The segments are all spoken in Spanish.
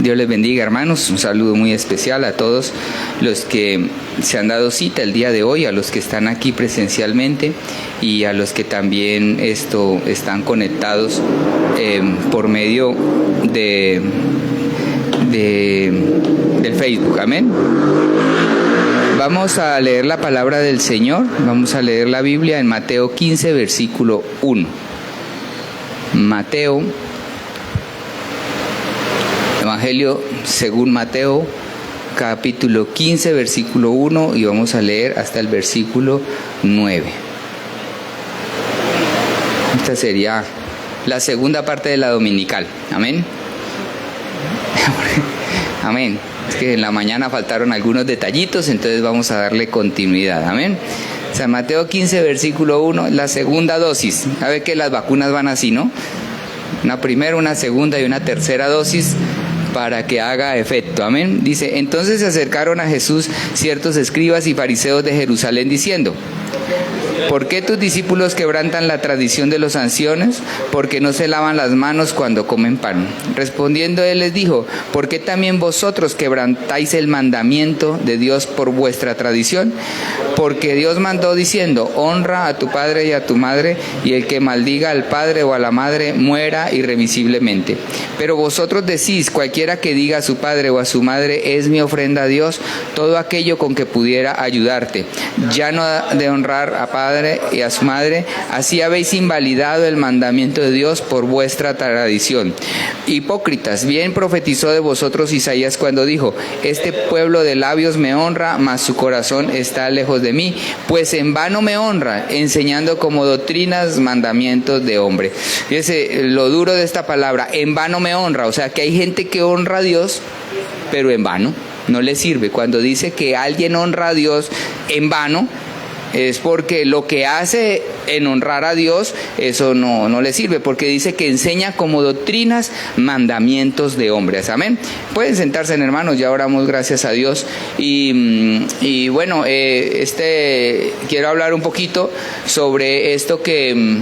Dios les bendiga, hermanos. Un saludo muy especial a todos los que se han dado cita el día de hoy, a los que están aquí presencialmente y a los que también están conectados por medio del Facebook. Amén. Vamos a leer la palabra del Señor. Vamos a leer la Biblia en Mateo 15, versículo 1. Mateo, Evangelio según Mateo, capítulo 15, versículo 1, y vamos a leer hasta el versículo 9. Esta sería la segunda parte de la dominical. Amén. Amén. Es que en la mañana faltaron algunos detallitos, entonces vamos a darle continuidad. Amén. San Mateo 15, versículo 1, la segunda dosis. A ver que las vacunas van así, ¿no? Una primera, una segunda y una tercera dosis para que haga efecto. Amén. Dice: entonces se acercaron a Jesús ciertos escribas y fariseos de Jerusalén diciendo: ¿por qué tus discípulos quebrantan la tradición de los ancianos? Porque no se lavan las manos cuando comen pan. Respondiendo él les dijo: ¿por qué también vosotros quebrantáis el mandamiento de Dios por vuestra tradición? Porque Dios mandó diciendo: honra a tu padre y a tu madre, y el que maldiga al padre o a la madre muera irremisiblemente. Pero vosotros decís: cualquiera que diga a su padre o a su madre es mi ofrenda a Dios, todo aquello con que pudiera ayudarte. Ya no de honrar a padre y a su madre, así habéis invalidado el mandamiento de Dios por vuestra tradición. Hipócritas, bien profetizó de vosotros Isaías cuando dijo: este pueblo de labios me honra, mas su corazón está lejos de mí, pues en vano me honra, enseñando como doctrinas mandamientos de hombre. Fíjese lo duro de esta palabra: en vano me honra. O sea que hay gente que honra a Dios, pero en vano, no le sirve. Cuando dice que alguien honra a Dios en vano, es porque lo que hace en honrar a Dios, eso no le sirve, porque dice que enseña como doctrinas mandamientos de hombres. Amén. Pueden sentarse, hermanos, ya oramos, gracias a Dios. Y bueno, quiero hablar un poquito sobre esto que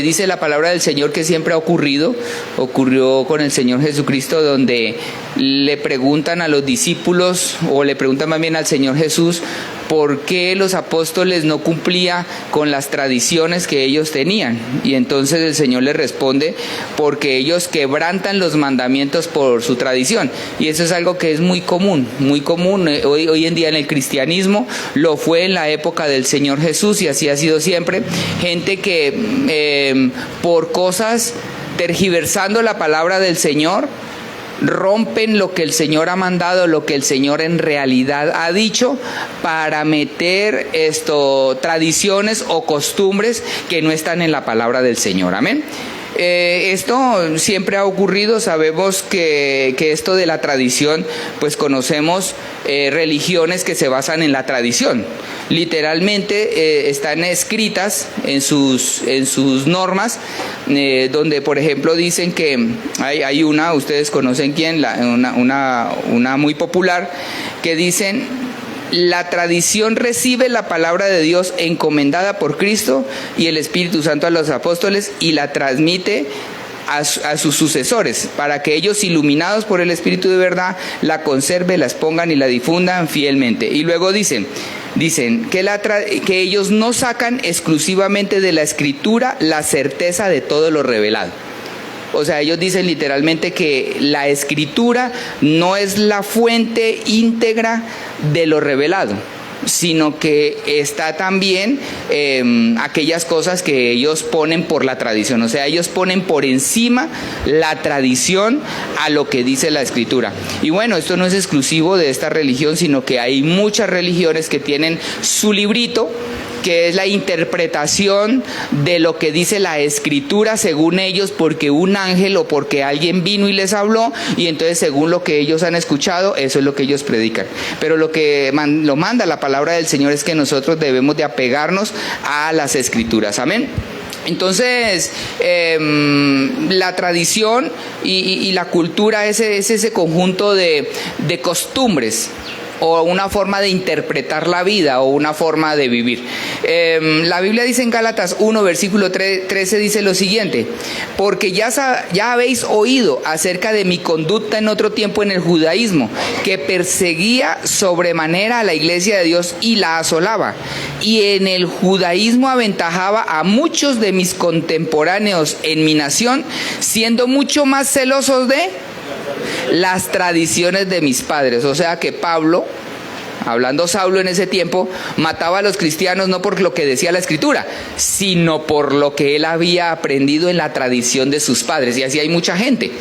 dice la palabra del Señor, que siempre ocurrió con el Señor Jesucristo, donde le preguntan a los discípulos, o le preguntan más bien al Señor Jesús, por qué los apóstoles no cumplían con las tradiciones que ellos tenían. Y entonces el Señor les responde: porque ellos quebrantan los mandamientos por su tradición. Y eso es algo que es muy común hoy en día en el cristianismo. Lo fue en la época del Señor Jesús y así ha sido siempre. Gente que por cosas, tergiversando la palabra del Señor, rompen lo que el Señor ha mandado, lo que el Señor en realidad ha dicho, para meter tradiciones o costumbres que no están en la palabra del Señor. Amén. Esto siempre ha ocurrido. Sabemos que esto de la tradición, pues conocemos religiones que se basan en la tradición. Literalmente están escritas en sus normas, donde por ejemplo dicen que hay una, ustedes conocen quién, una muy popular, que dicen: la tradición recibe la palabra de Dios encomendada por Cristo y el Espíritu Santo a los apóstoles y la transmite a sus sucesores, para que ellos, iluminados por el Espíritu de verdad, la conserven, la expongan y la difundan fielmente. Y luego dicen que ellos no sacan exclusivamente de la Escritura la certeza de todo lo revelado. O sea, ellos dicen literalmente que la Escritura no es la fuente íntegra de lo revelado, sino que está también aquellas cosas que ellos ponen por la tradición. O sea, ellos ponen por encima la tradición a lo que dice la Escritura. Y bueno, esto no es exclusivo de esta religión, sino que hay muchas religiones que tienen su librito, que es la interpretación de lo que dice la Escritura según ellos, porque un ángel o porque alguien vino y les habló, y entonces según lo que ellos han escuchado, eso es lo que ellos predican. Pero lo que lo manda la palabra del Señor es que nosotros debemos de apegarnos a las Escrituras. Amén. Entonces, la tradición y la cultura es ese conjunto de costumbres o una forma de interpretar la vida o una forma de vivir. La Biblia dice en Gálatas 1, versículo 13, dice lo siguiente: porque ya habéis oído acerca de mi conducta en otro tiempo en el judaísmo, que perseguía sobremanera a la iglesia de Dios y la asolaba, y en el judaísmo aventajaba a muchos de mis contemporáneos en mi nación, siendo mucho más celosos de las tradiciones de mis padres. O sea que Pablo, hablando Saulo en ese tiempo, mataba a los cristianos no por lo que decía la Escritura, sino por lo que él había aprendido en la tradición de sus padres. Y así hay mucha gente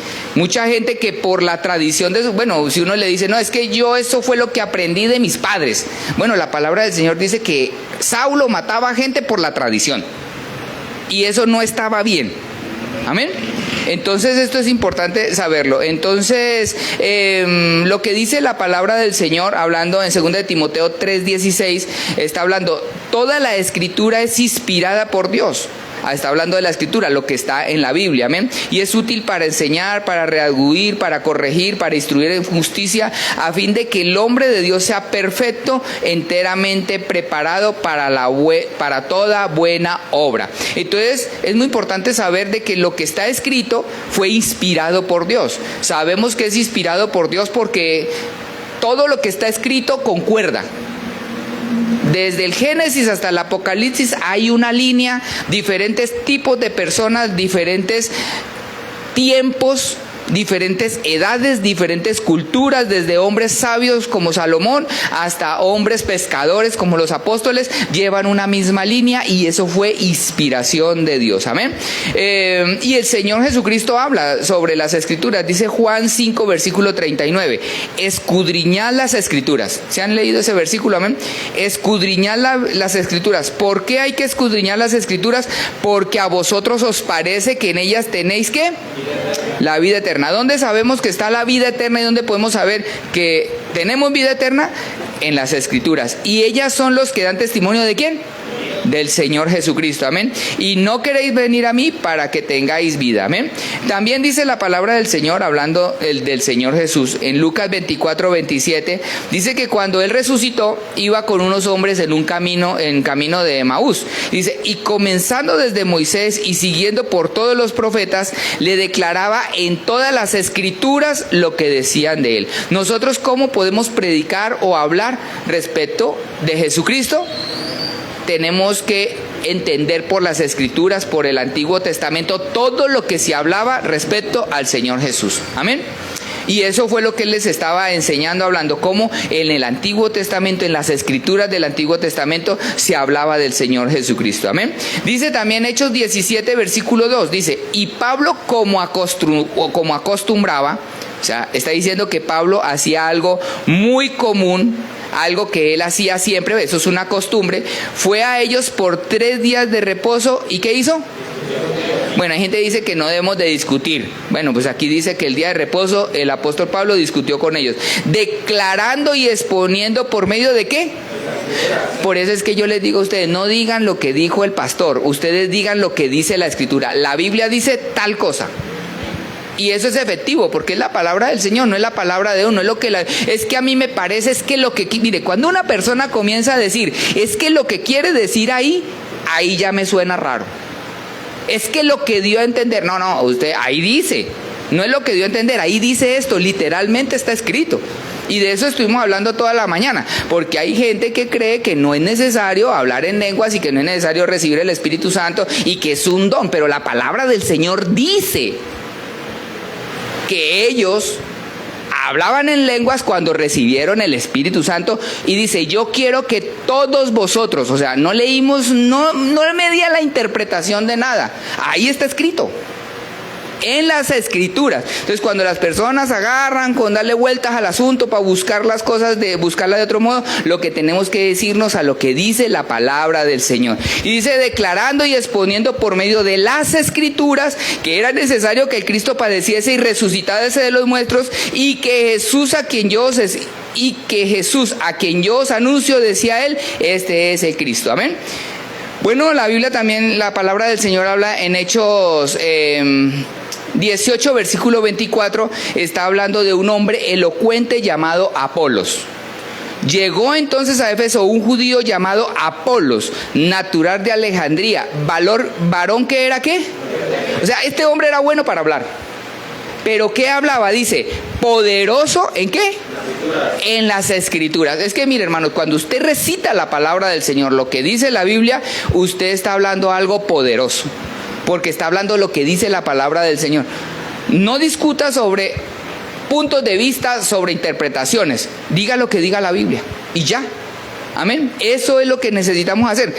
que por la tradición de bueno, si uno le dice, no, es que yo eso fue lo que aprendí de mis padres. Bueno, la palabra del Señor dice que Saulo mataba a gente por la tradición, y eso no estaba bien. Amén. Entonces esto es importante saberlo. Entonces lo que dice la palabra del Señor, hablando en 2 de Timoteo 3:16, está hablando, toda la Escritura es inspirada por Dios. Está hablando de la Escritura, lo que está en la Biblia, amén. Y es útil para enseñar, para redarguir, para corregir, para instruir en justicia, a fin de que el hombre de Dios sea perfecto, enteramente preparado para toda buena obra. Entonces es muy importante saber de que lo que está escrito fue inspirado por Dios. Sabemos que es inspirado por Dios porque todo lo que está escrito concuerda. Desde el Génesis hasta el Apocalipsis hay una línea, diferentes tipos de personas, diferentes tiempos, diferentes edades, diferentes culturas, desde hombres sabios como Salomón hasta hombres pescadores como los apóstoles, llevan una misma línea, y eso fue inspiración de Dios, amén. Y el Señor Jesucristo habla sobre las Escrituras, dice Juan 5, versículo 39, escudriñad las Escrituras. ¿Se han leído ese versículo? Amén. Escudriñad las Escrituras. ¿Por qué hay que escudriñar las Escrituras? Porque a vosotros os parece que en ellas tenéis ¿qué? La vida eterna. ¿Dónde sabemos que está la vida eterna y dónde podemos saber que tenemos vida eterna? En las Escrituras. Y ellas son los que dan testimonio ¿de quién? Del Señor Jesucristo, amén. Y no queréis venir a mí para que tengáis vida, amén. También dice la palabra del Señor, hablando del Señor Jesús, en Lucas 24:27, dice que cuando Él resucitó, iba con unos hombres en camino de Emaús. Dice, y comenzando desde Moisés y siguiendo por todos los profetas, le declaraba en todas las Escrituras lo que decían de Él. Nosotros, ¿cómo podemos predicar o hablar respecto de Jesucristo? Tenemos que entender por las Escrituras, por el Antiguo Testamento, todo lo que se hablaba respecto al Señor Jesús. Amén. Y eso fue lo que Él les estaba enseñando, hablando cómo en el Antiguo Testamento, en las Escrituras del Antiguo Testamento, se hablaba del Señor Jesucristo. Amén. Dice también Hechos 17, versículo 2, dice, y Pablo como acostumbraba, o sea, está diciendo que Pablo hacía algo muy común, algo que él hacía siempre, eso es una costumbre, fue a ellos por 3 días de reposo. ¿Y qué hizo? Bueno, hay gente que dice que no debemos de discutir. Bueno, pues aquí dice que el día de reposo el apóstol Pablo discutió con ellos, declarando y exponiendo por medio de ¿qué? Por eso es que yo les digo a ustedes, no digan lo que dijo el pastor, ustedes digan lo que dice la Escritura. La Biblia dice tal cosa. Y eso es efectivo, porque es la palabra del Señor, no es la palabra de uno, es que a mí me parece, es que lo que, mire, cuando una persona comienza a decir, es que lo que quiere decir ahí ya me suena raro. Es que lo que dio a entender, no, usted ahí dice, no es lo que dio a entender, ahí dice esto, literalmente está escrito. Y de eso estuvimos hablando toda la mañana, porque hay gente que cree que no es necesario hablar en lenguas y que no es necesario recibir el Espíritu Santo y que es un don, pero la palabra del Señor dice que ellos hablaban en lenguas cuando recibieron el Espíritu Santo, y dice, yo quiero que todos vosotros, o sea, no leímos, no media la interpretación de nada, ahí está escrito en las Escrituras. Entonces, cuando las personas agarran con darle vueltas al asunto para buscar las cosas, buscarla de otro modo, lo que tenemos que decirnos a lo que dice la palabra del Señor. Y dice, declarando y exponiendo por medio de las Escrituras que era necesario que el Cristo padeciese y resucitase de los muertos, y que Jesús a quien yo os anuncio, decía él, este es el Cristo. Amén. Bueno, la Biblia también, la palabra del Señor habla en Hechos 18, versículo 24, está hablando de un hombre elocuente llamado Apolos. Llegó entonces a Éfeso un judío llamado Apolos, natural de Alejandría, varón que era ¿qué? O sea, este hombre era bueno para hablar. ¿Pero qué hablaba? Dice, poderoso ¿en qué? En las Escrituras. Es que mire, hermanos, cuando usted recita la palabra del Señor, lo que dice la Biblia, usted está hablando algo poderoso, porque está hablando lo que dice la palabra del Señor. No discuta sobre puntos de vista, sobre interpretaciones. Diga lo que diga la Biblia y ya. Amén. Eso es lo que necesitamos hacer.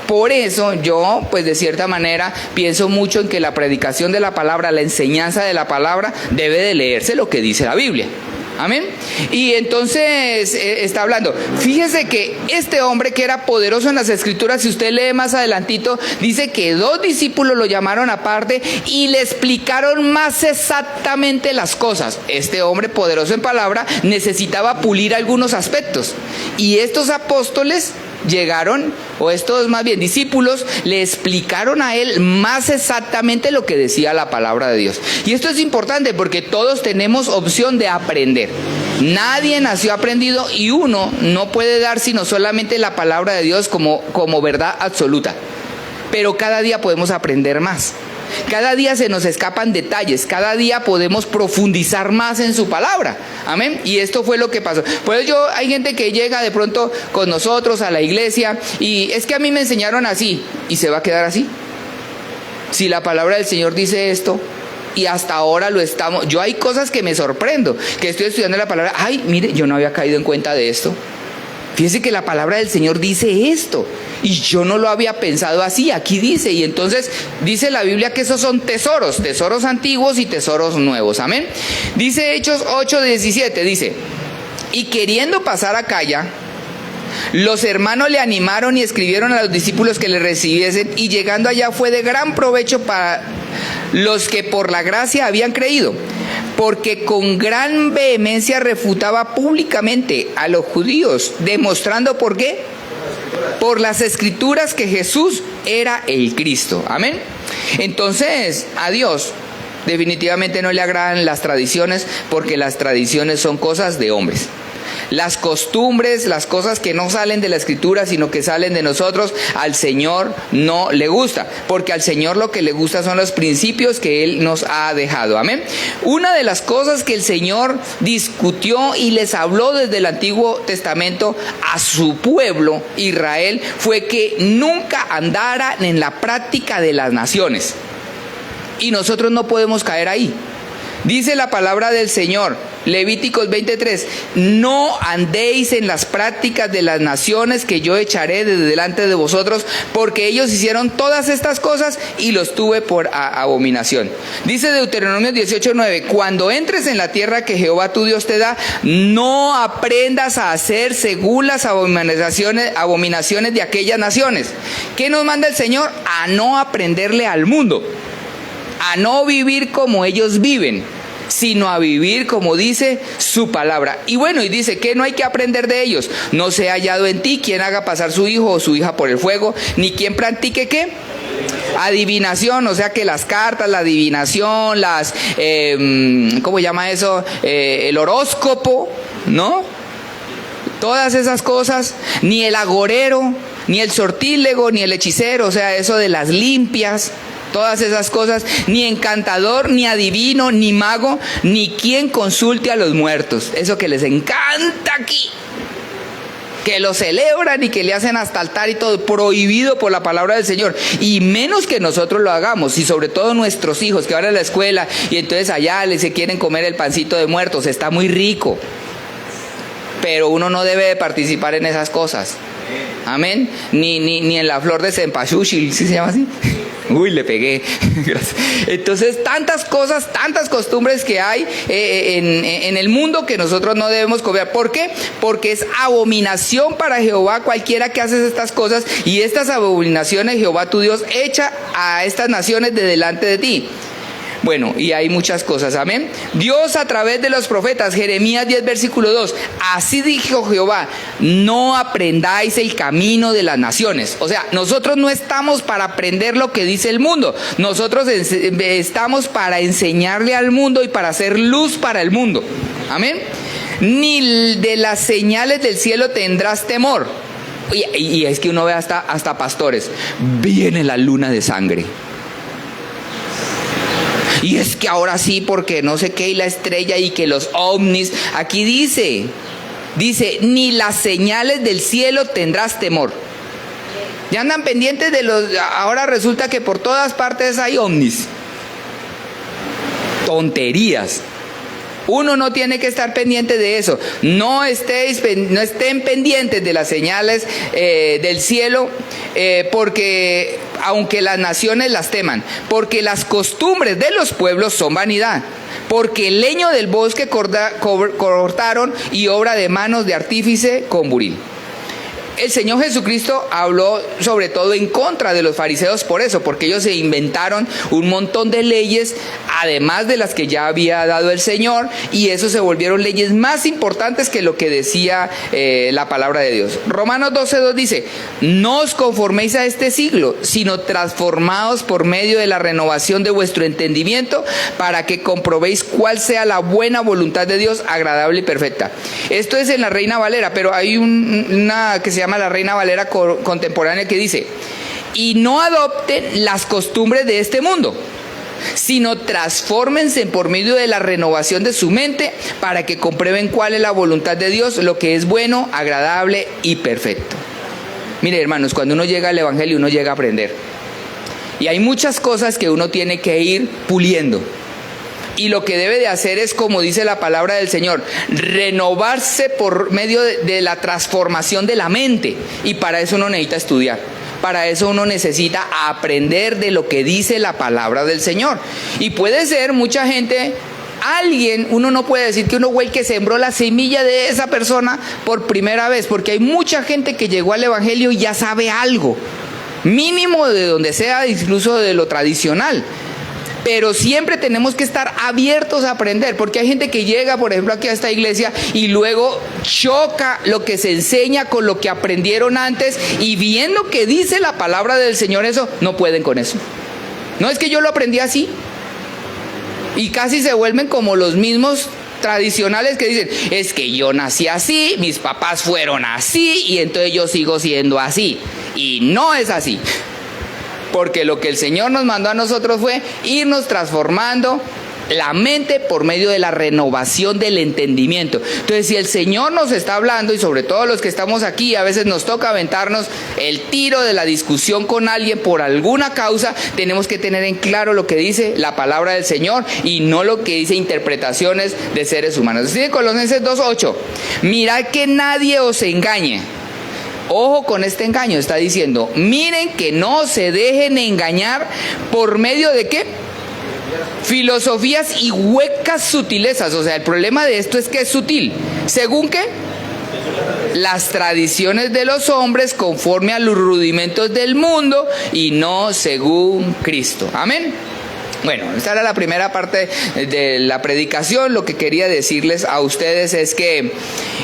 Por eso yo, pues de cierta manera, pienso mucho en que la predicación de la palabra, la enseñanza de la palabra, debe de leerse lo que dice la Biblia. Amén. Y entonces está hablando. Fíjese que este hombre que era poderoso en las Escrituras, si usted lee más adelantito, dice que 2 discípulos lo llamaron aparte y le explicaron más exactamente las cosas. Este hombre poderoso en palabra necesitaba pulir algunos aspectos. Y estos apóstoles llegaron, o estos más bien discípulos, le explicaron a él más exactamente lo que decía la palabra de Dios. Y esto es importante porque todos tenemos opción de aprender. Nadie nació aprendido y uno no puede dar sino solamente la palabra de Dios como verdad absoluta. Pero cada día podemos aprender más. Cada día se nos escapan detalles, cada día podemos profundizar más en su palabra. Amén. Y esto fue lo que pasó. Pues hay gente que llega de pronto con nosotros a la iglesia y es que a mí me enseñaron así y se va a quedar así. Si la palabra del Señor dice esto y hasta ahora lo estamos, yo hay cosas que me sorprendo, que estoy estudiando la palabra, ay, mire, yo no había caído en cuenta de esto. Fíjese que la palabra del Señor dice esto y yo no lo había pensado así, aquí dice. Y entonces dice la Biblia que esos son tesoros antiguos y tesoros nuevos. Amén. Dice Hechos 8:17, dice, y queriendo pasar a Acaya, los hermanos le animaron y escribieron a los discípulos que le recibiesen, y llegando allá fue de gran provecho para los que por la gracia habían creído, porque con gran vehemencia refutaba públicamente a los judíos, demostrando por qué, por las Escrituras, que Jesús era el Cristo. Amén. Entonces, a Dios definitivamente no le agradan las tradiciones, porque las tradiciones son cosas de hombres. Las costumbres, las cosas que no salen de la Escritura, sino que salen de nosotros, al Señor no le gusta, porque al Señor lo que le gusta son los principios que Él nos ha dejado. Amén. Una de las cosas que el Señor discutió y les habló desde el Antiguo Testamento a su pueblo Israel fue que nunca andaran en la práctica de las naciones. Y nosotros no podemos caer ahí. Dice la palabra del Señor, Levíticos 23, no andéis en las prácticas de las naciones que yo echaré de delante de vosotros, porque ellos hicieron todas estas cosas y los tuve por abominación. Dice Deuteronomio 18:9, cuando entres en la tierra que Jehová tu Dios te da, no aprendas a hacer según las abominaciones de aquellas naciones. ¿Qué nos manda el Señor? A no aprenderle al mundo, a no vivir como ellos viven, sino a vivir como dice su palabra. Y bueno, y dice que no hay que aprender de ellos. No se ha hallado en ti quien haga pasar su hijo o su hija por el fuego, ni quien practique ¿qué? Adivinación, o sea que las cartas, la adivinación, ¿cómo llama eso? El horóscopo, ¿no? Todas esas cosas, ni el agorero, ni el sortílego, ni el hechicero, o sea, eso de las limpias. Todas esas cosas, ni encantador, ni adivino, ni mago, ni quien consulte a los muertos. Eso que les encanta aquí, que lo celebran y que le hacen hasta altar y todo, prohibido por la palabra del Señor. Y menos que nosotros lo hagamos, y sobre todo nuestros hijos que van a la escuela y entonces allá se quieren comer el pancito de muertos, está muy rico. Pero uno no debe de participar en esas cosas. Amén. Ni en la flor de cempasúchil, ¿sí se llama así? Uy, le pegué. Gracias. Entonces, tantas cosas, tantas costumbres que hay en el mundo que nosotros no debemos copiar. ¿Por qué? Porque es abominación para Jehová cualquiera que hace estas cosas, y estas abominaciones Jehová tu Dios echa a estas naciones de delante de ti. Bueno, y hay muchas cosas, amén. Dios a través de los profetas, Jeremías 10, versículo 2, así dijo Jehová, no aprendáis el camino de las naciones. O sea, nosotros no estamos para aprender lo que dice el mundo, nosotros estamos para enseñarle al mundo y para hacer luz para el mundo, amén. ni de las señales del cielo tendrás temor. Y es que uno ve hasta pastores, viene la luna de sangre. Y es que ahora sí, porque no sé qué, y la estrella, y que los ovnis. Aquí dice, ni las señales del cielo tendrás temor. Ya andan pendientes de ahora resulta que por todas partes hay ovnis. Tonterías. Uno no tiene que estar pendiente de eso. No estén pendientes de las señales del cielo, porque aunque las naciones las teman, porque las costumbres de los pueblos son vanidad, porque el leño del bosque cortaron y obra de manos de artífice con buril. El Señor Jesucristo habló sobre todo en contra de los fariseos por eso, porque ellos se inventaron un montón de leyes, además de las que ya había dado el Señor, y eso se volvieron leyes más importantes que lo que decía la palabra de Dios. Romanos 12:2 dice, no os conforméis a este siglo, sino transformaos por medio de la renovación de vuestro entendimiento, para que comprobéis cuál sea la buena voluntad de Dios, agradable y perfecta. Esto es en la Reina Valera, pero hay una que se llama la Reina Valera contemporánea que dice, y no adopten las costumbres de este mundo, sino transfórmense por medio de la renovación de su mente, para que comprueben cuál es la voluntad de Dios, lo que es bueno, agradable y perfecto. Mire, hermanos, cuando uno llega al Evangelio, uno llega a aprender, y hay muchas cosas que uno tiene que ir puliendo. Y lo que debe de hacer es, como dice la palabra del Señor, renovarse por medio de la transformación de la mente. Y para eso uno necesita estudiar. Para eso uno necesita aprender de lo que dice la palabra del Señor. Y puede ser mucha gente, uno no puede decir que uno fue el que sembró la semilla de esa persona por primera vez. Porque hay mucha gente que llegó al Evangelio y ya sabe algo. Mínimo de donde sea, incluso de lo tradicional. Pero siempre tenemos que estar abiertos a aprender, porque hay gente que llega, por ejemplo, aquí a esta iglesia y luego choca lo que se enseña con lo que aprendieron antes, y viendo que dice la palabra del Señor eso, no pueden con eso. No es que yo lo aprendí así, y casi se vuelven como los mismos tradicionales que dicen, es que yo nací así, mis papás fueron así, y entonces yo sigo siendo así. Y no es así. Porque lo que el Señor nos mandó a nosotros fue irnos transformando la mente por medio de la renovación del entendimiento. Entonces, si el Señor nos está hablando, y sobre todo los que estamos aquí, a veces nos toca aventarnos el tiro de la discusión con alguien por alguna causa, tenemos que tener en claro lo que dice la palabra del Señor y no lo que dice interpretaciones de seres humanos. Dice Colosenses 2:8, mirad que nadie os engañe. Ojo con este engaño, está diciendo, miren que no se dejen engañar por medio de ¿qué? Filosofías y huecas sutilezas. O sea, el problema de esto es que es sutil. ¿Según qué? Las tradiciones de los hombres conforme a los rudimentos del mundo y no según Cristo. Amén. Bueno, esta era la primera parte de la predicación. Lo que quería decirles a ustedes es que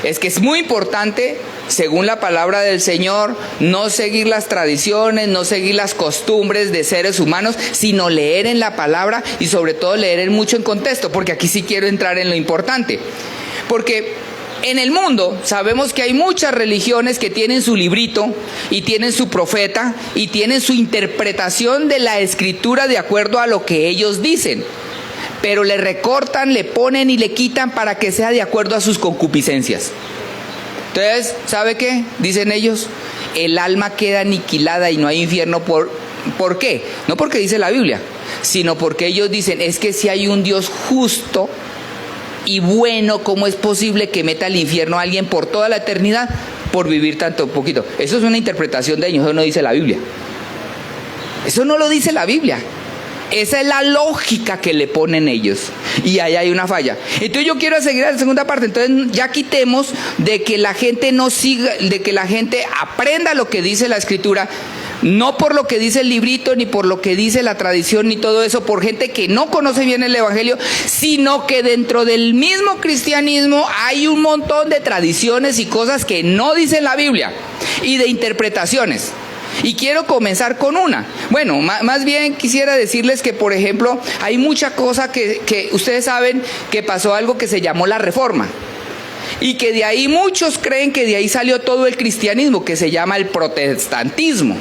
es muy importante, según la palabra del Señor, no seguir las tradiciones, no seguir las costumbres de seres humanos, sino leer en la palabra y sobre todo leer mucho en contexto, porque aquí sí quiero entrar en lo importante. Porque en el mundo sabemos que hay muchas religiones que tienen su librito y tienen su profeta y tienen su interpretación de la escritura de acuerdo a lo que ellos dicen, pero le recortan, le ponen y le quitan para que sea de acuerdo a sus concupiscencias. Entonces, ¿sabe qué? Dicen ellos, el alma queda aniquilada y no hay infierno. ¿Por qué? No porque dice la Biblia, sino porque ellos dicen, es que si hay un Dios justo y bueno, ¿cómo es posible que meta al infierno a alguien por toda la eternidad por vivir tanto poquito? Eso es una interpretación de ellos, eso no dice la Biblia. Eso no lo dice la Biblia. Esa es la lógica que le ponen ellos. Y ahí hay una falla. Entonces yo quiero seguir a la segunda parte. Entonces ya quitemos de que la gente no siga, de que la gente aprenda lo que dice la Escritura, no por lo que dice el librito, ni por lo que dice la tradición, ni todo eso, por gente que no conoce bien el Evangelio, sino que dentro del mismo cristianismo hay un montón de tradiciones y cosas que no dicen la Biblia, y de interpretaciones. Y quiero comenzar con una. Bueno, más bien quisiera decirles que, por ejemplo, hay mucha cosa que ustedes saben que pasó algo que se llamó la Reforma. Y que de ahí muchos creen que de ahí salió todo el cristianismo, que se llama el protestantismo.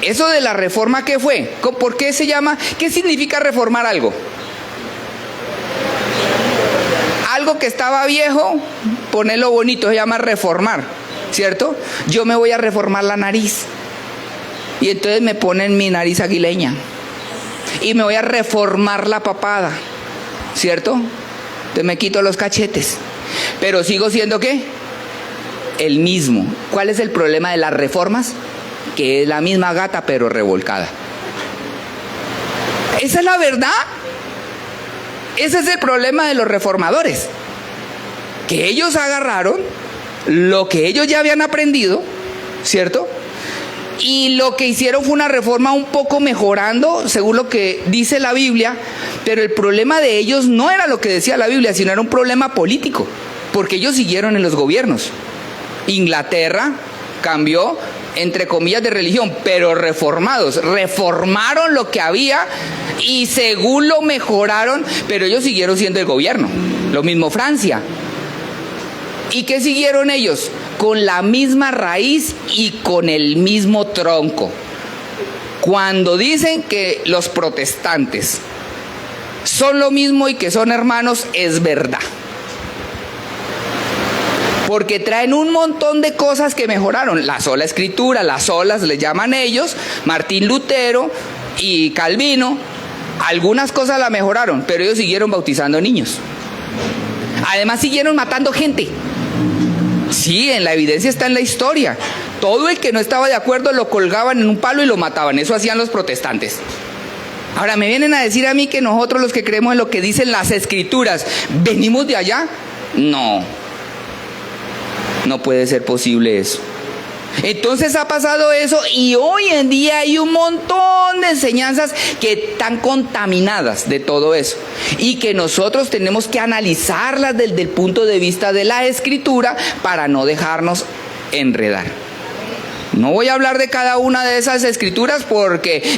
Eso de la reforma, ¿qué fue? ¿Por qué se llama? ¿Qué significa reformar algo? Algo que estaba viejo, ponerlo bonito, se llama reformar, ¿cierto? Yo me voy a reformar la nariz. Y entonces me ponen mi nariz aguileña. Y me voy a reformar la papada, ¿cierto? Entonces me quito los cachetes. Pero sigo siendo, ¿qué? El mismo. ¿Cuál es el problema de las reformas? Que es la misma gata pero revolcada. Esa es la verdad. Ese es el problema de los reformadores. Que ellos agarraron lo que ellos ya habían aprendido, ¿cierto? Y lo que hicieron fue una reforma un poco mejorando, según lo que dice la Biblia, pero el problema de ellos no era lo que decía la Biblia, sino era un problema político, porque ellos siguieron en los gobiernos. Inglaterra cambió, entre comillas, de religión, pero reformados, reformaron lo que había y según lo mejoraron, pero ellos siguieron siendo el gobierno. Lo mismo Francia. ¿Y qué siguieron ellos? Con la misma raíz y con el mismo tronco. Cuando dicen que los protestantes son lo mismo y que son hermanos, es verdad. Porque traen un montón de cosas que mejoraron. La sola escritura, las solas les llaman ellos, Martín Lutero y Calvino. Algunas cosas la mejoraron, pero ellos siguieron bautizando niños. Además siguieron matando gente. Sí, en la evidencia está en la historia. Todo el que no estaba de acuerdo lo colgaban en un palo y lo mataban. Eso hacían los protestantes. Ahora me vienen a decir a mí que nosotros los que creemos en lo que dicen las escrituras, ¿venimos de allá? No. No puede ser posible eso. Entonces ha pasado eso y hoy en día hay un montón de enseñanzas que están contaminadas de todo eso y que nosotros tenemos que analizarlas desde el punto de vista de la escritura para no dejarnos enredar. No voy a hablar de cada una de esas escrituras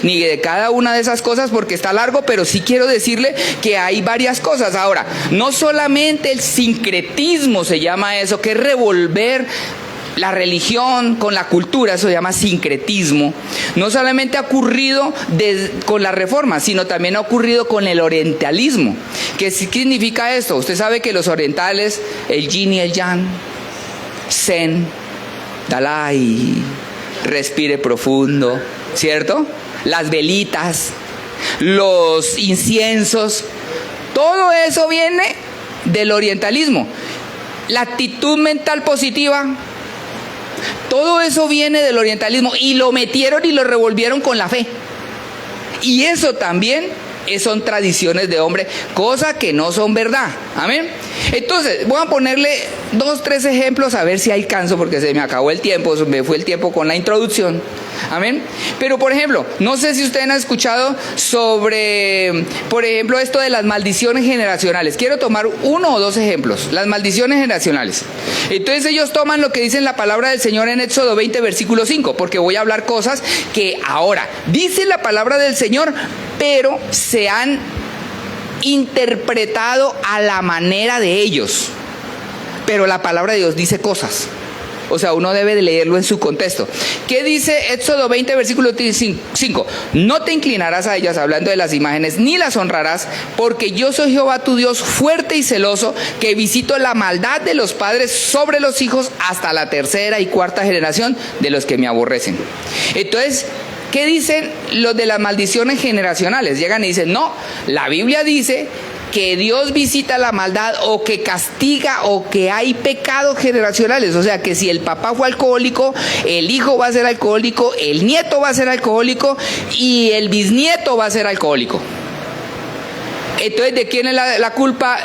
ni de cada una de esas cosas porque está largo, pero sí quiero decirle que hay varias cosas. Ahora, no solamente el sincretismo se llama eso, que es revolver la religión con la cultura, eso se llama sincretismo. No solamente ha ocurrido con la reforma, sino también ha ocurrido con el orientalismo. ¿Qué significa esto? Usted sabe que los orientales, el yin y el yang, zen, Dalai, respire profundo, ¿cierto? Las velitas, los inciensos, todo eso viene del orientalismo. La actitud mental positiva, todo eso viene del orientalismo y lo metieron y lo revolvieron con la fe. Y eso también son tradiciones de hombre, cosas que no son verdad. Amén. Entonces, voy a ponerle 2, 3 ejemplos a ver si alcanzo, porque se me acabó el tiempo, me fue el tiempo con la introducción. Amén. Pero, por ejemplo, no sé si ustedes han escuchado sobre, por ejemplo, esto de las maldiciones generacionales. Quiero tomar 1 o 2 ejemplos. Las maldiciones generacionales. Entonces ellos toman lo que dice la palabra del Señor en Éxodo 20, versículo 5, porque voy a hablar cosas que ahora dice la palabra del Señor, pero se han interpretado a la manera de ellos. Pero la palabra de Dios dice cosas. O sea, uno debe de leerlo en su contexto. ¿Qué dice Éxodo 20, versículo 5? No te inclinarás a ellas, hablando de las imágenes, ni las honrarás, porque yo soy Jehová tu Dios, fuerte y celoso, que visito la maldad de los padres sobre los hijos hasta la 3ª y 4ª generación de los que me aborrecen. Entonces, ¿qué dicen los de las maldiciones generacionales? Llegan y dicen, no, la Biblia dice que Dios visita la maldad o que castiga o que hay pecados generacionales. O sea, que si el papá fue alcohólico, el hijo va a ser alcohólico, el nieto va a ser alcohólico y el bisnieto va a ser alcohólico. Entonces, ¿de quién es la culpa?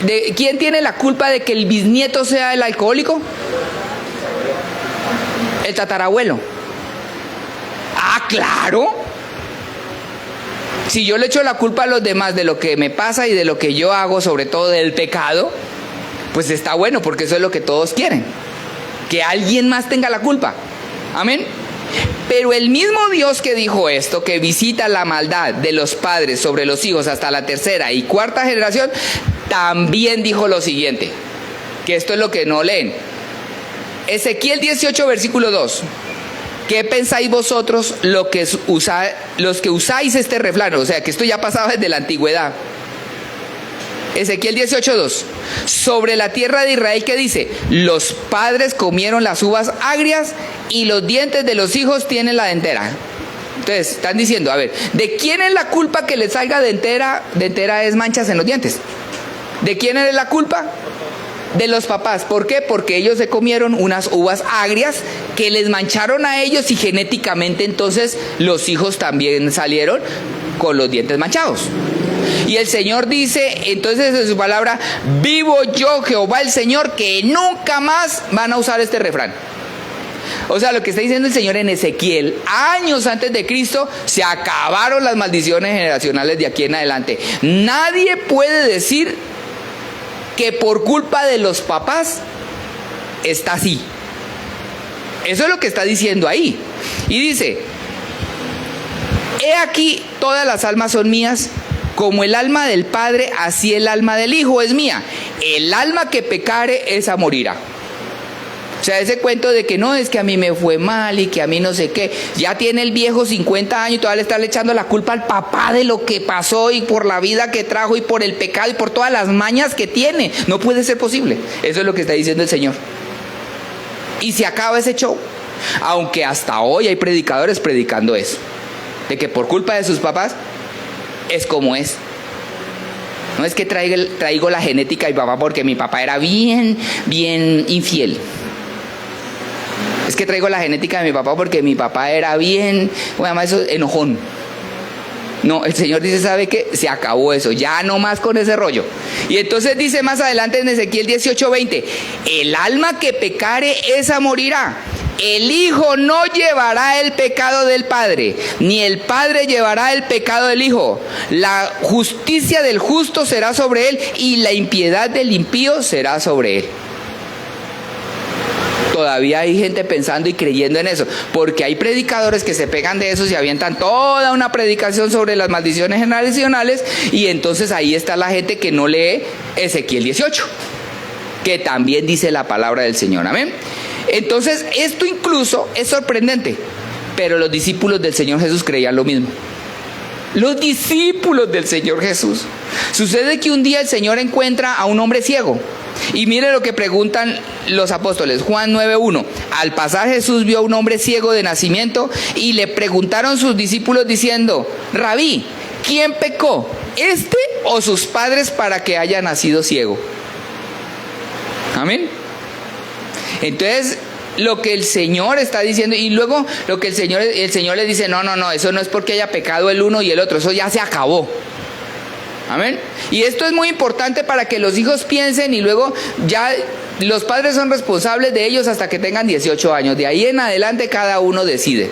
¿De quién tiene la culpa de que el bisnieto sea el alcohólico? El tatarabuelo. Ah, claro. Si yo le echo la culpa a los demás de lo que me pasa y de lo que yo hago, sobre todo del pecado, pues está bueno, porque eso es lo que todos quieren, que alguien más tenga la culpa. Amén. Pero el mismo Dios que dijo esto, que visita la maldad de los padres sobre los hijos hasta la 3ª y 4ª generación, también dijo lo siguiente: que esto es lo que no leen. Ezequiel 18, versículo 2. ¿Qué pensáis vosotros los que usáis este refrán? O sea, que esto ya pasaba desde la antigüedad. Ezequiel 18:2. Sobre la tierra de Israel, ¿qué dice? Los padres comieron las uvas agrias y los dientes de los hijos tienen la dentera. Entonces, están diciendo, a ver, ¿de quién es la culpa que les salga dentera? Dentera es manchas en los dientes. ¿De quién es la culpa? De los papás. ¿Por qué? Porque ellos se comieron unas uvas agrias que les mancharon a ellos y genéticamente entonces los hijos también salieron con los dientes manchados. Y el Señor dice entonces en su palabra: vivo yo Jehová el Señor, que nunca más van a usar este refrán. O sea, lo que está diciendo el Señor en Ezequiel, años antes de Cristo, se acabaron las maldiciones generacionales de aquí en adelante. Nadie puede decir que por culpa de los papás está así. Eso es lo que está diciendo ahí. Y dice: he aquí, todas las almas son mías, como el alma del Padre, así el alma del Hijo es mía. El alma que pecare, esa morirá. O sea, ese cuento de que no, es que a mí me fue mal y que a mí no sé qué. Ya tiene el viejo 50 años y todavía le está echando la culpa al papá de lo que pasó y por la vida que trajo y por el pecado y por todas las mañas que tiene. No puede ser posible. Eso es lo que está diciendo el Señor. Y se acaba ese show. Aunque hasta hoy hay predicadores predicando eso. De que por culpa de sus papás es como es. No es que traigo la genética de mi papá porque mi papá era bien infiel. Es que traigo la genética de mi papá porque mi papá era bien, bueno, eso enojón. No, el Señor dice, ¿sabe qué? Se acabó eso, ya no más con ese rollo. Y entonces dice más adelante en Ezequiel 18:20, el alma que pecare, esa morirá. El Hijo no llevará el pecado del Padre, ni el Padre llevará el pecado del Hijo. La justicia del justo será sobre él, y la impiedad del impío será sobre él. Todavía hay gente pensando y creyendo en eso, porque hay predicadores que se pegan de eso y avientan toda una predicación sobre las maldiciones generacionales, y entonces ahí está la gente que no lee Ezequiel 18, que también dice la palabra del Señor. Amén. Entonces esto incluso es sorprendente, pero los discípulos del Señor Jesús creían lo mismo. Los discípulos del Señor Jesús. Sucede que un día el Señor encuentra a un hombre ciego. Y mire lo que preguntan los apóstoles. Juan 9:1. Al pasar Jesús vio a un hombre ciego de nacimiento y le preguntaron sus discípulos diciendo: Rabí, ¿quién pecó, este o sus padres, para que haya nacido ciego? Amén. Entonces, lo que el Señor está diciendo, y luego lo que el Señor le dice, no, eso no es porque haya pecado el uno y el otro, eso ya se acabó. Amén. Y esto es muy importante para que los hijos piensen, y luego ya los padres son responsables de ellos hasta que tengan 18 años. De ahí en adelante cada uno decide.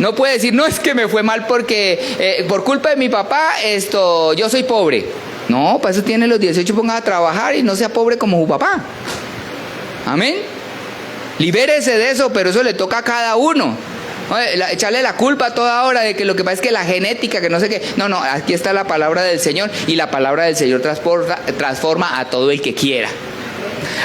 No puede decir, no, es que me fue mal porque por culpa de mi papá yo soy pobre. No, para eso tiene los 18, ponga a trabajar y no sea pobre como su papá. Amén. Libérese de eso, pero eso le toca a cada uno. Echarle la culpa a toda hora de que lo que pasa es que la genética, que no sé qué. No, aquí está la palabra del Señor, y la palabra del Señor transforma a todo el que quiera.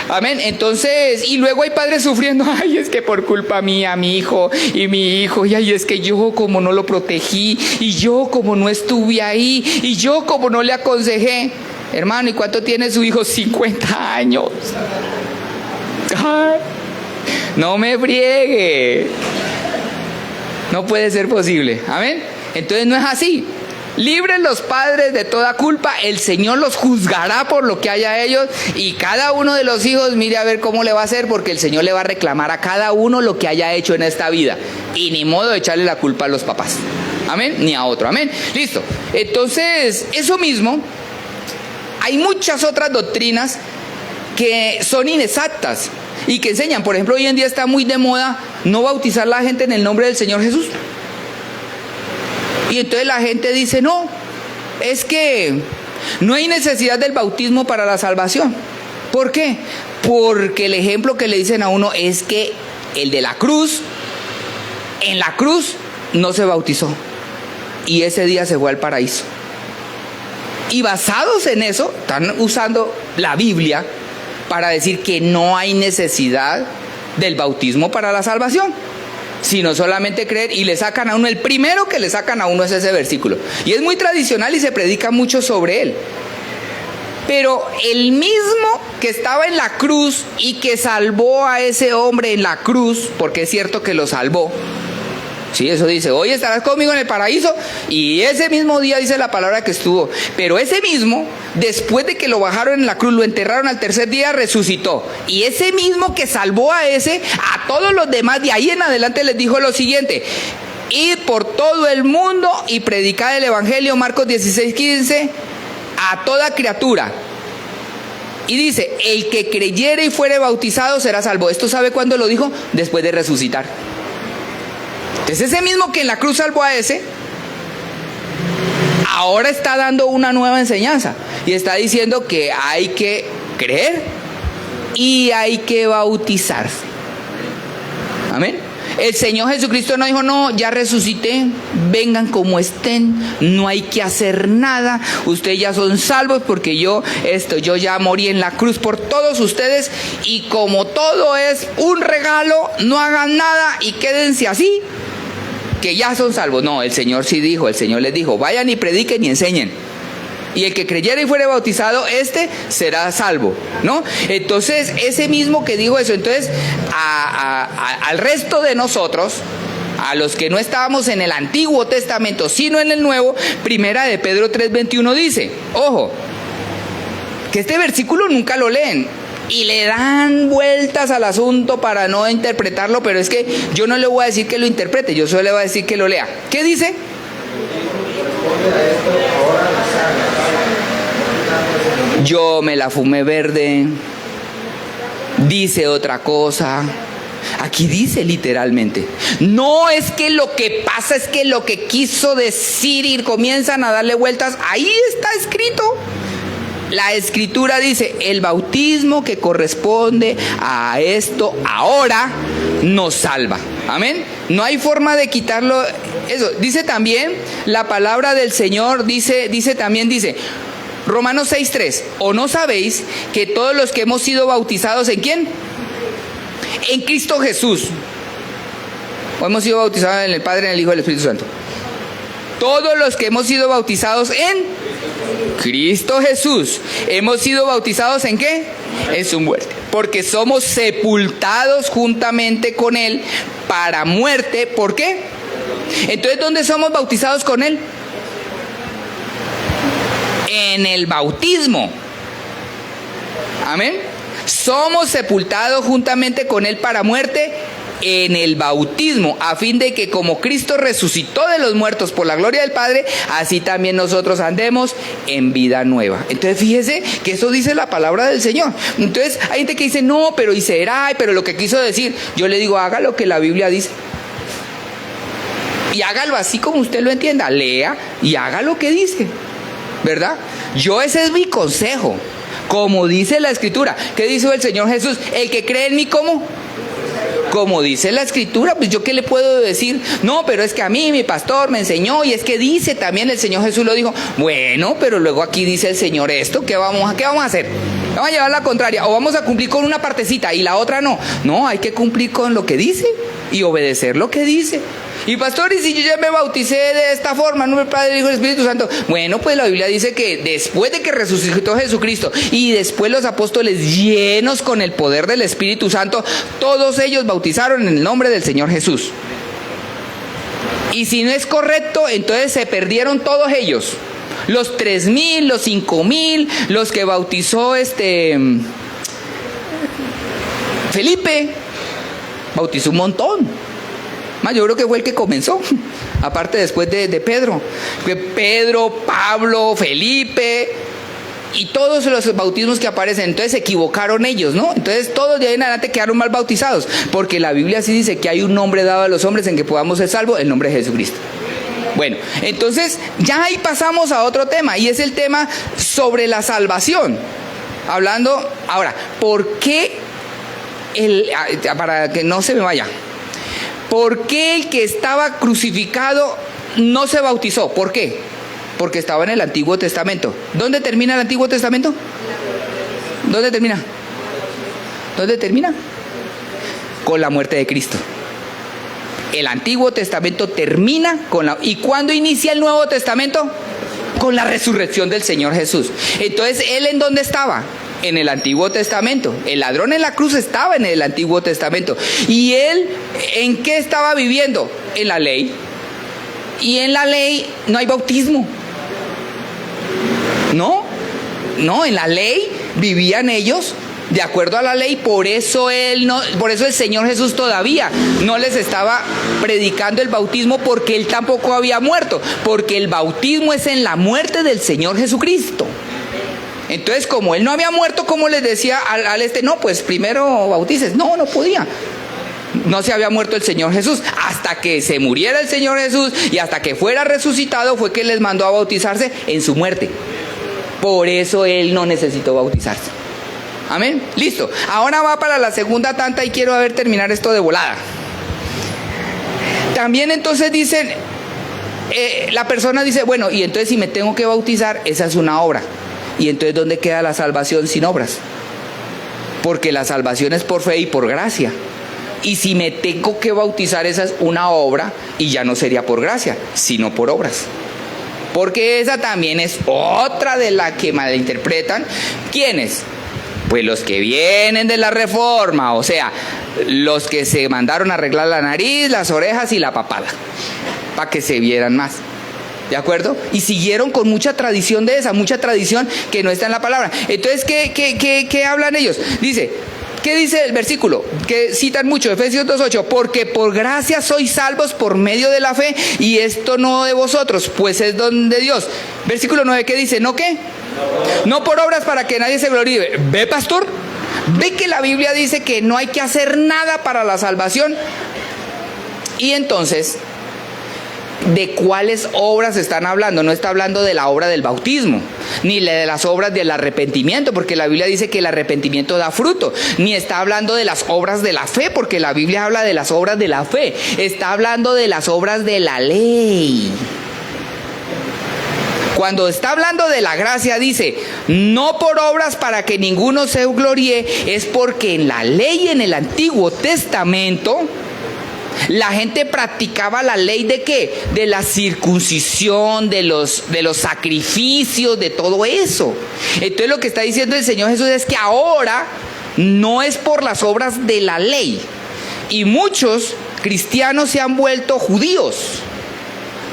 Amén. Entonces, y luego hay padres sufriendo, ay, es que por culpa mía, mi hijo, y ay, es que yo como no lo protegí, y yo como no estuve ahí, y yo como no le aconsejé. Hermano, ¿y cuánto tiene su hijo? 50 años. Ay, no me friegue. No puede ser posible. Amén. Entonces no es así. Libren los padres de toda culpa. El Señor los juzgará por lo que haya ellos. Y cada uno de los hijos, mire a ver cómo le va a hacer, porque el Señor le va a reclamar a cada uno lo que haya hecho en esta vida. Y ni modo de echarle la culpa a los papás. Amén. Ni a otro. Amén. Listo. Entonces, eso mismo, hay muchas otras doctrinas que son inexactas y que enseñan. Por ejemplo, hoy en día está muy de moda no bautizar a la gente en el nombre del Señor Jesús. Y entonces la gente dice, no, es que no hay necesidad del bautismo para la salvación. ¿Por qué? Porque el ejemplo que le dicen a uno es que el de la cruz, en la cruz no se bautizó y ese día se fue al paraíso. Y basados en eso, están usando la Biblia para decir que no hay necesidad del bautismo para la salvación, sino solamente creer, y le sacan a uno, el primero que le sacan a uno es ese versículo, y es muy tradicional y se predica mucho sobre él. Pero el mismo que estaba en la cruz y que salvó a ese hombre en la cruz, porque es cierto que lo salvó, sí, eso dice, hoy estarás conmigo en el paraíso, y ese mismo día dice la palabra que estuvo, pero ese mismo, después de que lo bajaron en la cruz, lo enterraron, al tercer día resucitó, y ese mismo que salvó a ese, a todos los demás de ahí en adelante les dijo lo siguiente: id por todo el mundo y predicad el evangelio, Marcos 16:15, a toda criatura. Y dice, el que creyere y fuere bautizado será salvo. ¿Esto sabe cuándo lo dijo? Después de resucitar. Entonces ese mismo que en la cruz salvó a ese, ahora está dando una nueva enseñanza. Y está diciendo que hay que creer y hay que bautizarse. Amén. El Señor Jesucristo no dijo, no, ya resucité, vengan como estén, no hay que hacer nada, ustedes ya son salvos porque yo ya morí en la cruz por todos ustedes, y como todo es un regalo, no hagan nada y quédense así, que ya son salvos. No, el Señor sí dijo, el Señor les dijo, vayan y prediquen y enseñen. Y el que creyera y fuere bautizado, será salvo, ¿no? Entonces, ese mismo que dijo eso, entonces, al resto de nosotros, a los que no estábamos en el Antiguo Testamento, sino en el Nuevo, Primera de Pedro 3:21 dice, ojo, que este versículo nunca lo leen, y le dan vueltas al asunto para no interpretarlo, pero es que yo no le voy a decir que lo interprete, yo solo le voy a decir que lo lea. ¿Qué dice? Yo me la fumé verde, dice otra cosa. Aquí dice literalmente, no es que lo que pasa, es que lo que quiso decir, y comienzan a darle vueltas. Ahí está escrito. La escritura dice, el bautismo que corresponde a esto ahora nos salva. Amén. No hay forma de quitarlo. Eso dice también la palabra del Señor, dice Romanos 6:3, ¿o no sabéis que todos los que hemos sido bautizados en quién? En Cristo Jesús. ¿O hemos sido bautizados en el Padre, en el Hijo y en el Espíritu Santo? Todos los que hemos sido bautizados en Cristo Jesús. ¿Hemos sido bautizados en qué? En su muerte. Porque somos sepultados juntamente con Él para muerte. ¿Por qué? Entonces, ¿dónde somos bautizados con Él? En el bautismo. Amén. Somos sepultados juntamente con Él para muerte en el bautismo, a fin de que como Cristo resucitó de los muertos por la gloria del Padre, así también nosotros andemos en vida nueva. Entonces fíjese que eso dice la palabra del Señor. Entonces hay gente que dice, no, pero y será, pero lo que quiso decir, yo le digo, haga lo que la Biblia dice. Y hágalo así como usted lo entienda, lea y haga lo que dice, ¿verdad? Ese es mi consejo, como dice la Escritura. ¿Qué dice el Señor Jesús? El que cree en mí, ¿cómo? Como dice la Escritura. Pues yo qué le puedo decir, no, pero es que a mí mi pastor me enseñó, y es que dice también el Señor Jesús lo dijo. Bueno, pero luego aquí dice el Señor esto, ¿qué vamos a hacer? ¿Vamos a llevar la contraria o vamos a cumplir con una partecita y la otra no? No, hay que cumplir con lo que dice y obedecer lo que dice. Y pastor, ¿y si yo ya me bauticé de esta forma, en nombre del Padre, Hijo y Espíritu Santo? Bueno, pues la Biblia dice que después de que resucitó Jesucristo y después los apóstoles llenos con el poder del Espíritu Santo, todos ellos bautizaron en el nombre del Señor Jesús. Y si no es correcto, entonces se perdieron todos ellos. Los 3,000, los 5,000, los que bautizó Felipe, bautizó un montón. Yo creo que fue el que comenzó, aparte después de Pedro. Pedro, Pablo, Felipe y todos los bautismos que aparecen. Entonces se equivocaron ellos, ¿no? Entonces todos de ahí en adelante quedaron mal bautizados, porque la Biblia sí dice que hay un nombre dado a los hombres en que podamos ser salvos, el nombre de Jesucristo. Bueno, entonces ya ahí pasamos a otro tema, y es el tema sobre la salvación. Hablando ahora, ¿por qué para que no se me vaya? ¿Por qué el que estaba crucificado no se bautizó? ¿Por qué? Porque estaba en el Antiguo Testamento. ¿Dónde termina el Antiguo Testamento? ¿Dónde termina? ¿Dónde termina? Con la muerte de Cristo. El Antiguo Testamento termina con la... ¿Y cuándo inicia el Nuevo Testamento? Con la resurrección del Señor Jesús. Entonces, ¿él en dónde estaba? En el Antiguo Testamento. El ladrón en la cruz estaba en el Antiguo Testamento. ¿Y él en qué estaba viviendo? En la ley. Y en la ley no hay bautismo. No, en la ley vivían ellos de acuerdo a la ley, por eso el Señor Jesús todavía no les estaba predicando el bautismo, porque él tampoco había muerto, porque el bautismo es en la muerte del Señor Jesucristo. Entonces, como él no había muerto, ¿cómo les decía no, pues primero bautices? No podía. No se había muerto el Señor Jesús. Hasta que se muriera el Señor Jesús y hasta que fuera resucitado fue que les mandó a bautizarse en su muerte. Por eso él no necesitó bautizarse. Amén. Listo. Ahora va para la segunda tanta y quiero terminar esto de volada. También entonces dicen, la persona dice, bueno, y entonces si me tengo que bautizar, esa es una obra. Y entonces ¿dónde queda la salvación sin obras? Porque la salvación es por fe y por gracia. Y si me tengo que bautizar, esa es una obra y ya no sería por gracia, sino por obras. Porque esa también es otra de la que malinterpretan. ¿Quiénes? Pues los que vienen de la Reforma, o sea, los que se mandaron a arreglar la nariz, las orejas y la papada, para que se vieran más. ¿De acuerdo? Y siguieron con mucha tradición de esa, mucha tradición que no está en la palabra. Entonces, ¿qué hablan ellos? ¿Qué dice el versículo? Que citan mucho, Efesios 2:8, porque por gracia sois salvos por medio de la fe, y esto no de vosotros, pues es don de Dios. Versículo 9, ¿qué dice? ¿No qué? No por obras para que nadie se gloríe. ¿Ve, pastor? ¿Ve que la Biblia dice que no hay que hacer nada para la salvación? Y entonces, ¿de cuáles obras están hablando? No está hablando de la obra del bautismo, ni de las obras del arrepentimiento, porque la Biblia dice que el arrepentimiento da fruto, ni está hablando de las obras de la fe, porque la Biblia habla de las obras de la fe. Está hablando de las obras de la ley. Cuando está hablando de la gracia dice, no por obras para que ninguno se gloríe, es porque en la ley, en el Antiguo Testamento, la gente practicaba la ley ¿de qué? De la circuncisión, de los sacrificios, de todo eso. Entonces lo que está diciendo el Señor Jesús es que ahora no es por las obras de la ley. Y muchos cristianos se han vuelto judíos,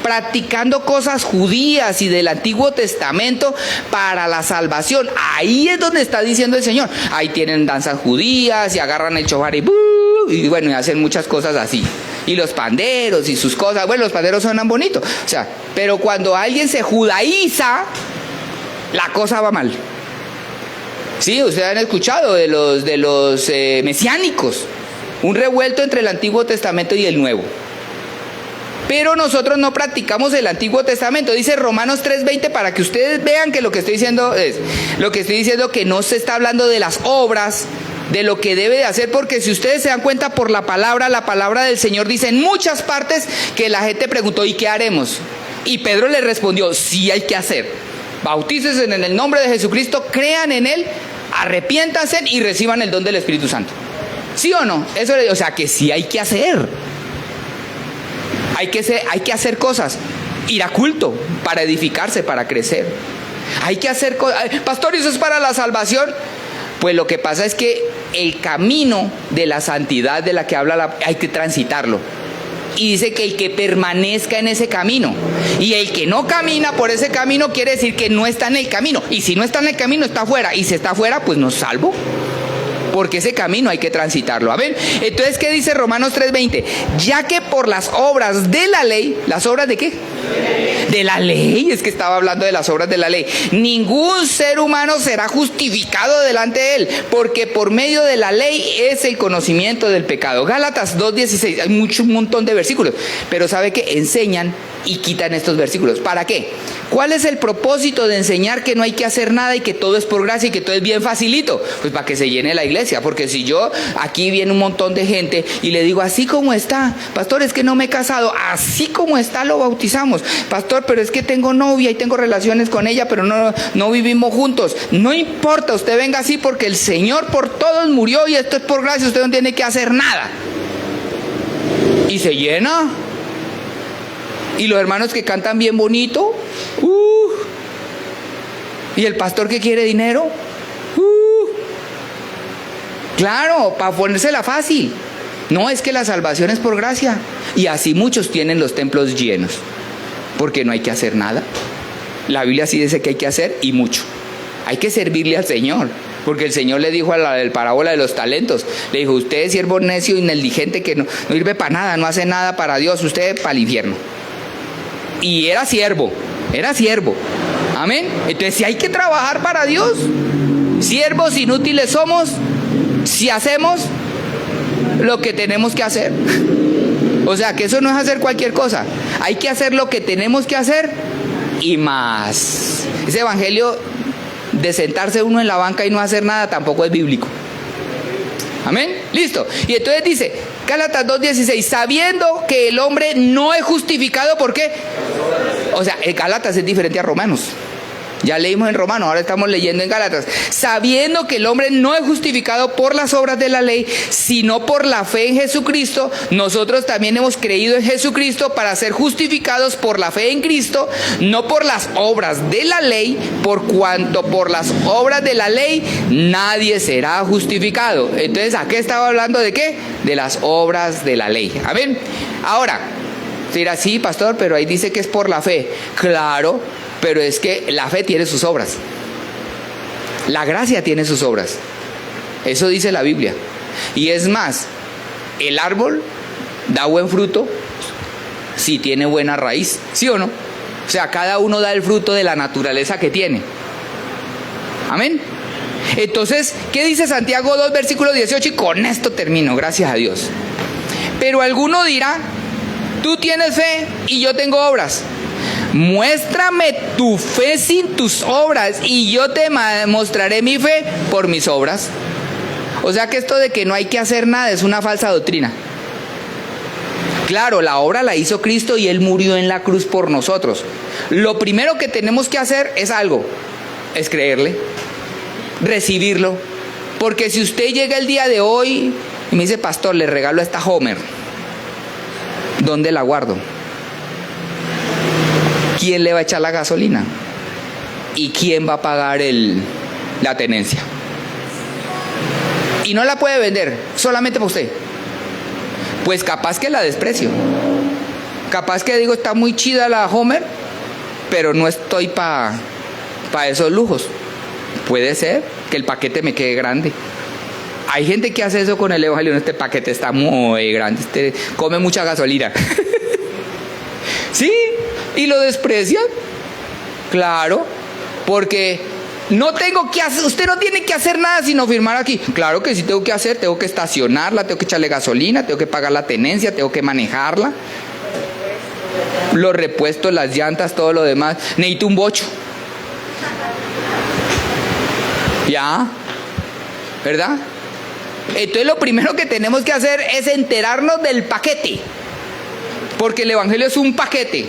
practicando cosas judías y del Antiguo Testamento para la salvación. Ahí es donde está diciendo el Señor. Ahí tienen danzas judías y agarran el shofar y bueno, y hacen muchas cosas así. Y los panderos y sus cosas. Bueno, los panderos suenan bonitos. O sea, pero cuando alguien se judaiza, la cosa va mal. Sí, ustedes han escuchado de los mesiánicos. Un revuelto entre el Antiguo Testamento y el Nuevo. Pero nosotros no practicamos el Antiguo Testamento. Dice Romanos 3:20, para que ustedes vean que lo que estoy diciendo que no se está hablando de las obras, de lo que debe de hacer, porque si ustedes se dan cuenta por la palabra del Señor dice en muchas partes que la gente preguntó, ¿y qué haremos? Y Pedro le respondió, sí hay que hacer. Bautícense en el nombre de Jesucristo, crean en Él, arrepiéntanse y reciban el don del Espíritu Santo. ¿Sí o no? Eso, o sea que sí hay que hacer. Hay que hacer cosas, ir a culto para edificarse, para crecer. Hay que hacer cosas. Pastor, ¿eso es para la salvación? Pues lo que pasa es que el camino de la santidad de la que habla hay que transitarlo. Y dice que el que permanezca en ese camino. Y el que no camina por ese camino quiere decir que no está en el camino. Y si no está en el camino, está afuera. Y si está afuera, pues no es salvo. Porque ese camino hay que transitarlo. A ver, entonces, ¿qué dice Romanos 3:20? Ya que por las obras de la ley, ¿las obras de qué? De la ley, es que estaba hablando de las obras de la ley. Ningún ser humano será justificado delante de él, porque por medio de la ley es el conocimiento del pecado. Gálatas 2:16, hay un montón de versículos, pero ¿sabe qué? Enseñan y quitan estos versículos. ¿Para qué? ¿Cuál es el propósito de enseñar que no hay que hacer nada y que todo es por gracia y que todo es bien facilito? Pues para que se llene la iglesia, porque si yo, aquí viene un montón de gente y le digo, así como está, pastor, es que no me he casado, así como está lo bautizamos. casamos. Pastor, pero es que tengo novia y tengo relaciones con ella, pero no vivimos juntos. No importa, usted venga así porque el Señor por todos murió y esto es por gracia, usted no tiene que hacer nada. Y se llena. Y los hermanos que cantan bien bonito. Y el pastor que quiere dinero. Claro, para ponérsela fácil. No, es que la salvación es por gracia. Y así muchos tienen los templos llenos. Porque no hay que hacer nada. La Biblia sí dice que hay que hacer y mucho. Hay que servirle al Señor. Porque el Señor le dijo a la del parábola de los talentos. Le dijo, usted es siervo necio y negligente que no sirve para nada, no hace nada para Dios, usted para el infierno. Y era siervo. Amén. Entonces si hay que trabajar para Dios, siervos inútiles somos si hacemos lo que tenemos que hacer. O sea, que eso no es hacer cualquier cosa. Hay que hacer lo que tenemos que hacer y más. Ese evangelio de sentarse uno en la banca y no hacer nada tampoco es bíblico. Amén. Listo. Y entonces dice, Gálatas 2:16, sabiendo que el hombre no es justificado, ¿por qué? O sea, en Gálatas es diferente a Romanos. Ya leímos en Romanos, ahora estamos leyendo en Gálatas. Sabiendo que el hombre no es justificado por las obras de la ley, sino por la fe en Jesucristo, nosotros también hemos creído en Jesucristo para ser justificados por la fe en Cristo, no por las obras de la ley, por cuanto por las obras de la ley nadie será justificado. Entonces, ¿a qué estaba hablando de qué? De las obras de la ley. Amén. Ahora, dirá, sí, pastor, pero ahí dice que es por la fe. Claro, pero es que la fe tiene sus obras. La gracia tiene sus obras. Eso dice la Biblia. Y es más, el árbol da buen fruto si tiene buena raíz, ¿sí o no? O sea, cada uno da el fruto de la naturaleza que tiene. Amén. Entonces, ¿qué dice Santiago 2, versículo 18? Y con esto termino, gracias a Dios. Pero alguno dirá, tú tienes fe y yo tengo obras. Muéstrame tu fe sin tus obras y yo te mostraré mi fe por mis obras. O sea que esto de que no hay que hacer nada es una falsa doctrina. Claro, la obra la hizo Cristo y Él murió en la cruz por nosotros. Lo primero que tenemos que hacer es algo, es creerle, recibirlo. Porque si usted llega el día de hoy y me dice, pastor, le regalo esta Homer, ¿dónde la guardo? ¿Quién le va a echar la gasolina? ¿Y quién va a pagar la tenencia? Y no la puede vender, solamente para usted. Pues capaz que la desprecio. Capaz que digo, está muy chida la Homer, pero no estoy para esos lujos. Puede ser que el paquete me quede grande. Hay gente que hace eso con el evangelio. Este paquete está muy grande, este come mucha gasolina. ¿Sí? ¿Y lo desprecian? Claro, porque no tengo que hacer, usted no tiene que hacer nada sino firmar aquí. Claro que sí tengo que hacer, tengo que estacionarla, tengo que echarle gasolina, tengo que pagar la tenencia, tengo que manejarla, los repuestos, las llantas, todo lo demás. Necesito un bocho. ¿Ya? ¿Verdad? Entonces lo primero que tenemos que hacer es enterarnos del paquete, porque el evangelio es un paquete.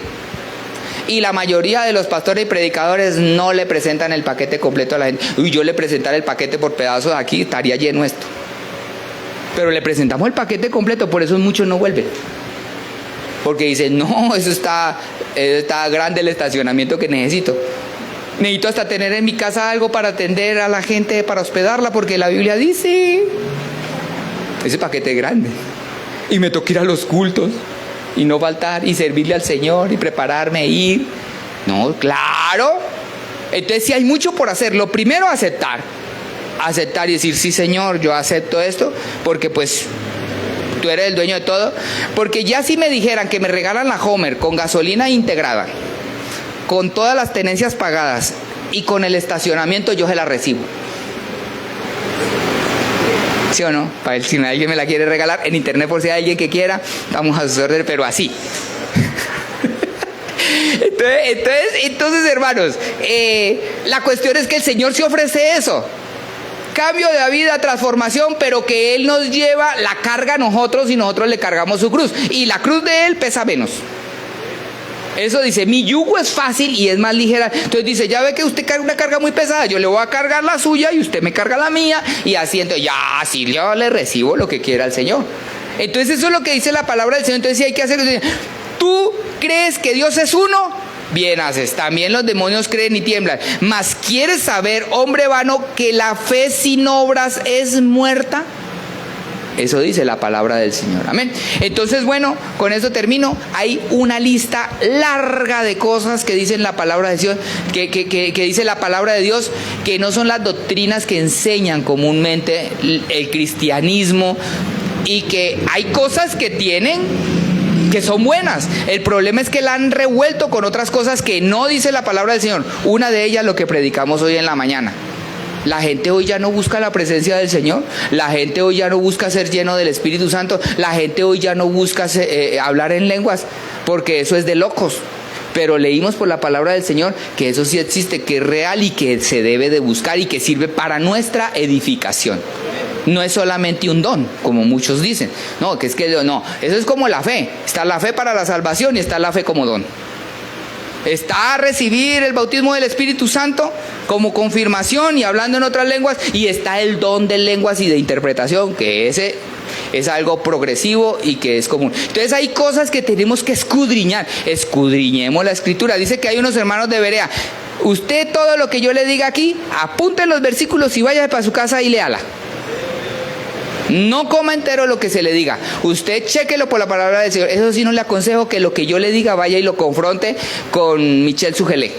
Y la mayoría de los pastores y predicadores no le presentan el paquete completo a la gente. Uy, yo le presentara el paquete por pedazos aquí, estaría lleno esto. Pero le presentamos el paquete completo, por eso muchos no vuelven. Porque dicen, no, eso está grande el estacionamiento que necesito. Necesito hasta tener en mi casa algo para atender a la gente, para hospedarla, porque la Biblia dice, ese paquete es grande. Y me toca ir a los cultos. Y no faltar, y servirle al Señor, y prepararme, ir. No, claro. Entonces sí hay mucho por hacer. Lo primero, aceptar y decir, sí Señor, yo acepto esto, porque pues tú eres el dueño de todo. Porque ya si me dijeran que me regalan la Homer con gasolina integrada, con todas las tenencias pagadas y con el estacionamiento, yo se la recibo. ¿Sí o no? Para si alguien me la quiere regalar en internet, por si hay alguien que quiera, vamos a sus órdenes, pero así. Entonces, hermanos, la cuestión es que el Señor se ofrece eso. Cambio de vida, transformación, pero que Él nos lleva la carga a nosotros y nosotros le cargamos su cruz. Y la cruz de Él pesa menos. Eso dice, mi yugo es fácil y es más ligera. Entonces dice, ya ve que usted carga una carga muy pesada, yo le voy a cargar la suya y usted me carga la mía. Y así, entonces, ya, así yo le recibo lo que quiera al Señor. Entonces eso es lo que dice la palabra del Señor. Entonces sí hay que hacer. ¿Tú crees que Dios es uno? Bien haces. También los demonios creen y tiemblan. Mas ¿quieres saber, hombre vano, que la fe sin obras es muerta? Eso dice la palabra del Señor. Amén. Entonces, bueno, con eso termino. Hay una lista larga de cosas que dicen la palabra de Dios, que dice la palabra de Dios, que no son las doctrinas que enseñan comúnmente el cristianismo, y que hay cosas que son buenas. El problema es que la han revuelto con otras cosas que no dice la palabra del Señor. Una de ellas, lo que predicamos hoy en la mañana. La gente hoy ya no busca la presencia del Señor. La gente hoy ya no busca ser lleno del Espíritu Santo. La gente hoy ya no busca hablar en lenguas, porque eso es de locos. Pero leímos por la palabra del Señor que eso sí existe, que es real y que se debe de buscar y que sirve para nuestra edificación. No es solamente un don, como muchos dicen. No, no, eso es como la fe. Está la fe para la salvación y está la fe como don. Está a recibir el bautismo del Espíritu Santo como confirmación y hablando en otras lenguas, y está el don de lenguas y de interpretación, que ese es algo progresivo y que es común. Entonces hay cosas que tenemos que escudriñar. Escudriñemos la Escritura. Dice que hay unos hermanos de Berea. Usted todo lo que yo le diga aquí, apunte los versículos y vaya para su casa y léala. No coma entero lo que se le diga. Usted chéquelo por la palabra del Señor. Eso sí, no le aconsejo que lo que yo le diga vaya y lo confronte con Michel Sugelé,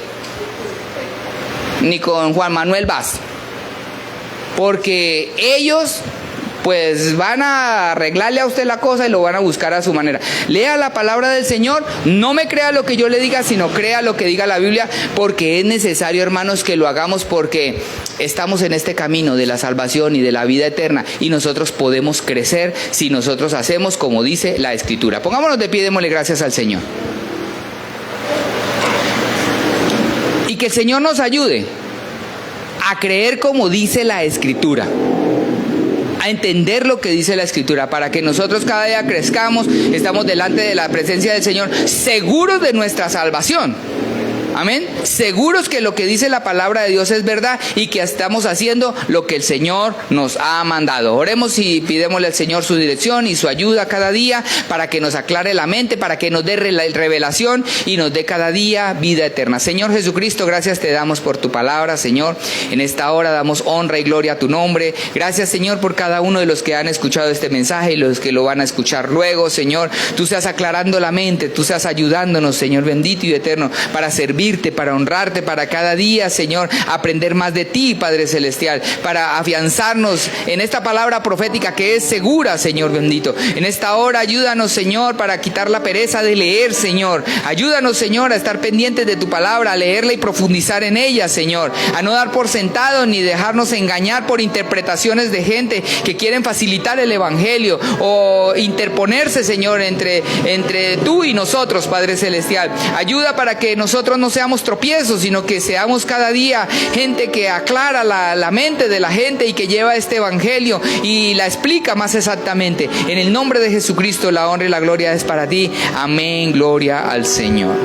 ni con Juan Manuel Vaz, porque ellos pues van a arreglarle a usted la cosa y lo van a buscar a su manera. Lea la palabra del Señor, no me crea lo que yo le diga, sino crea lo que diga la Biblia, porque es necesario, hermanos, que lo hagamos, porque estamos en este camino de la salvación y de la vida eterna, y nosotros podemos crecer si nosotros hacemos como dice la Escritura. Pongámonos de pie, démosle gracias al Señor. Y que el Señor nos ayude a creer como dice la Escritura, a entender lo que dice la Escritura, para que nosotros cada día crezcamos, estamos delante de la presencia del Señor, seguros de nuestra salvación. Amén. Seguros que lo que dice la palabra de Dios es verdad y que estamos haciendo lo que el Señor nos ha mandado. Oremos y pidémosle al Señor su dirección y su ayuda cada día para que nos aclare la mente, para que nos dé revelación y nos dé cada día vida eterna. Señor Jesucristo, gracias te damos por tu palabra, Señor. En esta hora damos honra y gloria a tu nombre. Gracias, Señor, por cada uno de los que han escuchado este mensaje y los que lo van a escuchar luego, Señor. Tú seas aclarando la mente, tú seas ayudándonos, Señor bendito y eterno, para servirte, para honrarte, para cada día, Señor, aprender más de ti, Padre Celestial, para afianzarnos en esta palabra profética que es segura, Señor bendito. En esta hora ayúdanos, Señor, para quitar la pereza de leer, Señor. Ayúdanos, Señor, a estar pendientes de tu palabra, a leerla y profundizar en ella, Señor. A no dar por sentado ni dejarnos engañar por interpretaciones de gente que quieren facilitar el evangelio o interponerse, Señor, entre tú y nosotros, Padre Celestial. Ayuda para que nosotros no seamos tropiezos, sino que seamos cada día gente que aclara la mente de la gente y que lleva este evangelio y la explica más exactamente. En el nombre de Jesucristo, la honra y la gloria es para ti. Amén, gloria al Señor.